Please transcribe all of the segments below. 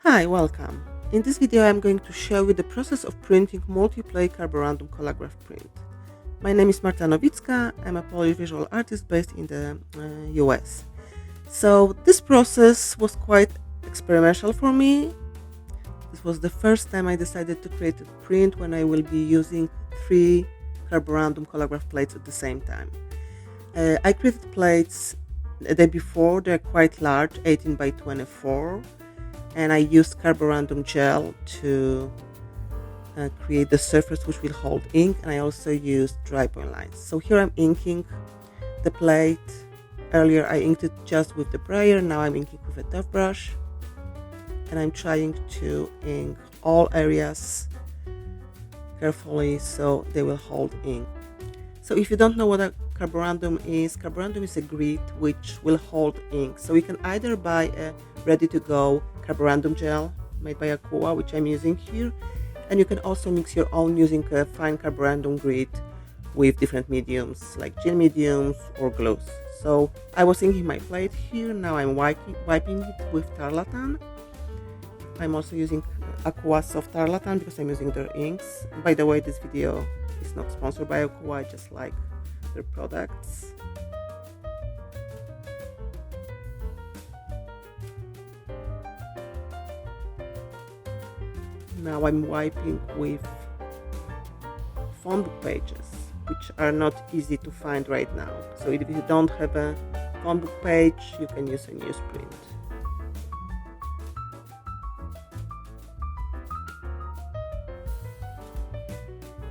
Hi, welcome. In this video I'm going to show you the process of printing Multiplate Carborundum Collagraph print. My name is Marta Nowicka. I'm a Polish visual artist based in the US. So this process was quite experimental for me. This was the first time I decided to create a print when I will be using 3 Carborundum Collagraph plates at the same time. I created plates the day before. They're quite large, 18 by 24. And I used Carborundum gel to create the surface which will hold ink, and I also used Drypoint lines. So here I'm inking the plate. Earlier I inked it just with the brayer, now I'm inking with a dove brush, and I'm trying to ink all areas carefully so they will hold ink. So if you don't know what a Carborundum is a grit which will hold ink. So you can either buy a ready-to-go Carborundum gel made by AKUA, which I'm using here, and you can also mix your own using a fine Carborundum grit with different mediums like gel mediums or glues. So I was inking my plate here. Now I'm wiping it with tarlatan. I'm also using AKUA soft tarlatan because I'm using their inks. By the way, this video is not sponsored by AKUA, I just like their products. Now I'm wiping with phone book pages, which are not easy to find right now. So if you don't have a phone book page, you can use a newsprint.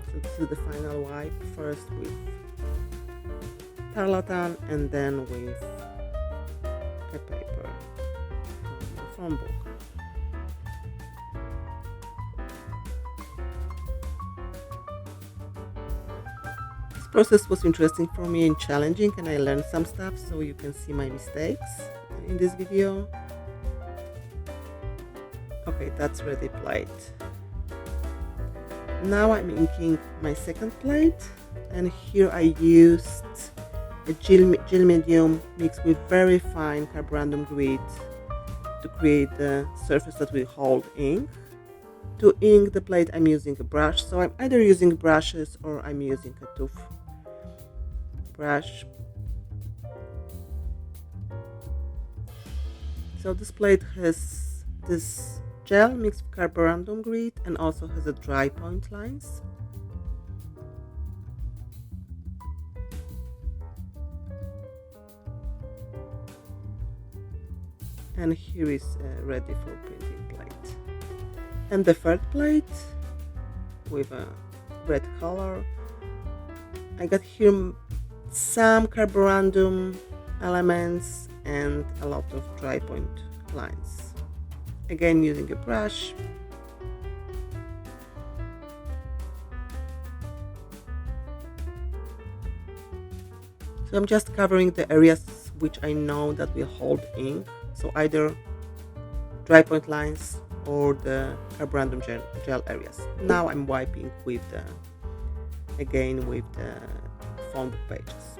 So this is the final wipe, first with tarlatan and then with a paper from a phone book. This process was interesting for me and challenging, and I learned some stuff, so you can see my mistakes in this video. Okay, that's ready plate. Now I'm inking my second plate, and here I used a gel medium mixed with very fine Carborundum grit to create the surface that will hold ink. To ink the plate I'm using a brush, so I'm either using brushes or I'm using a tooth brush. So this plate has this gel mixed with Carborundum grit and also has a Drypoint lines. And here is ready for printing plate. And the third plate with a red color. I got here some Carborundum elements and a lot of Drypoint lines. Again using a brush. So I'm just covering the areas which I know that will hold ink. So either Drypoint lines or the Carborundum gel areas. Now I'm wiping with the phone book pages.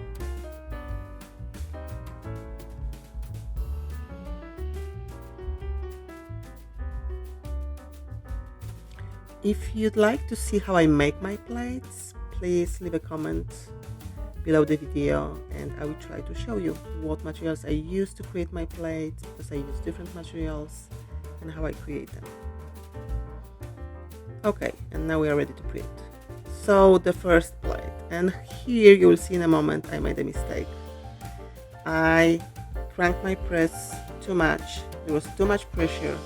If you'd like to see how I make my plates, please leave a comment below the video and I will try to show you what materials I use to create my plates, because I use different materials, and how I create them. Okay, and now we are ready to print. So the first plate, and here you will see in a moment I made a mistake. I cranked my press too much, there was too much pressure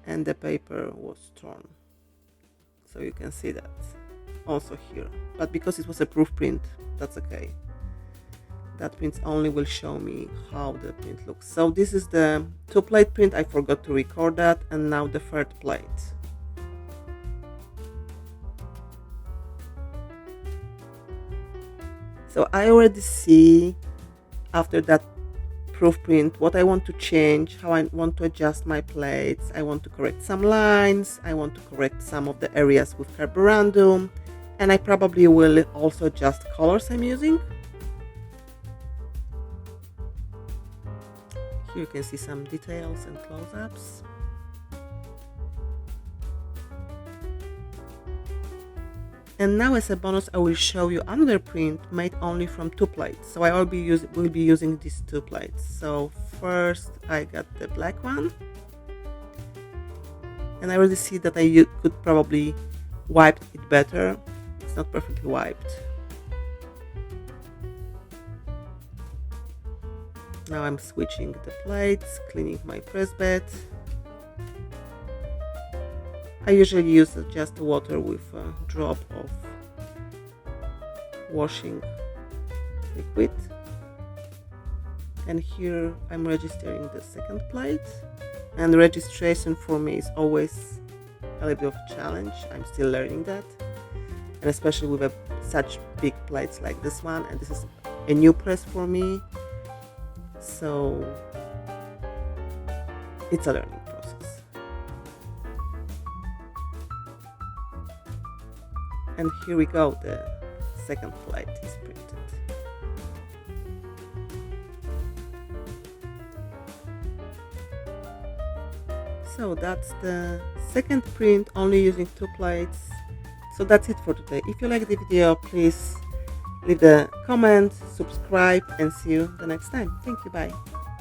and the paper was torn. So you can see that also here, but because it was a proof print, that's okay. That print only will show me how the print looks. So this is the 2-plate print, I forgot to record that, and now the third plate. So I already see after that proof print what I want to change, how I want to adjust my plates. I want to correct some lines, I want to correct some of the areas with Carborundum, and I probably will also adjust colors I'm using. Here you can see some details and close-ups. And now, as a bonus, I will show you another print made only from 2 plates. So I will be using these 2 plates. So first I got the black one, and I already see that I could probably wipe it better. It's not perfectly wiped. Now I'm switching the plates, cleaning my press bed. I usually use just water with a drop of washing liquid. And here I'm registering the second plate. And registration for me is always a little bit of a challenge. I'm still learning that. And especially with such big plates like this one. And this is a new press for me. So it's a learning process. And here we go, the second plate is printed. So that's the second print, only using 2 plates. So that's it for today. If you like the video, please leave a comment, subscribe, and see you the next time. Thank you, bye.